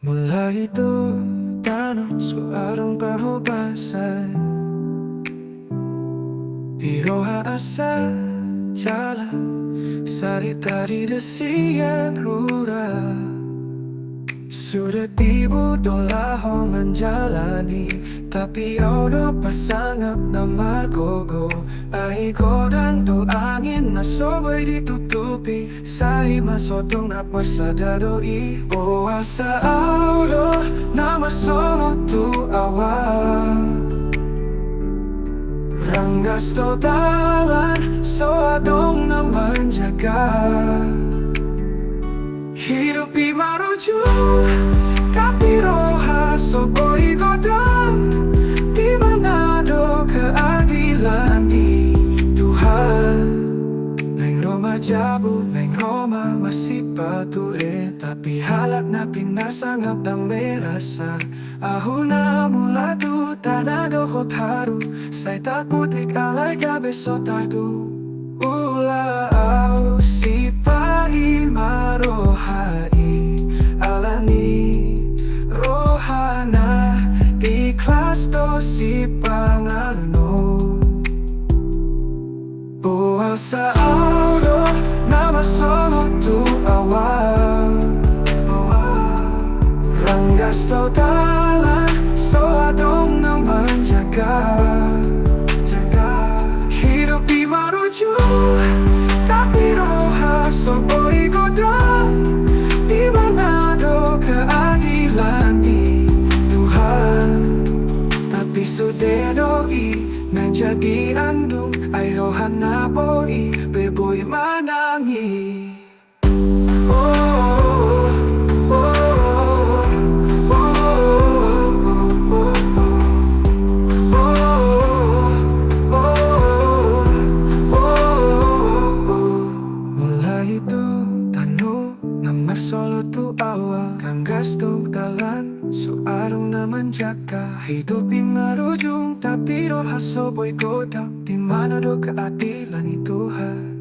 Mula itu tanong seorang panghubasan Iroha asa jala Sari-tari desian rura Sudah tibu dolaho menjalani Tapi audo pasangap na margogo Ay godang do angin na sobay ditutupi Sa imasodong na pasadadoi O asa audo na masolo tu awa Ranggas to dalan so adong na menjaga Hidup maruju tapi roha soboi godang Di manado keadilan di Tuhan Neng Roma jabu, neng Roma masih pature Tapi halak na pinasangap dan merasa Ahu na mula tu tanado hotaru Say tak putik alay gabe sotadu Ula au si pahi marohai alani rohana ikhlas to si pangalno Puasa audo nama solo tu awal Ranggas to dalan so adong na menjaga Hidup maruju tapi roha soboi godang Di manado keadilan di Tuhan Tapi sudedoi menjadi andung Ay rohana boi beboy manangi Solo tu awal Ranggas tu dalan So arong na menjaga Hidup marujung Tapi roha soboy godang Di mana do keadilan Tuhan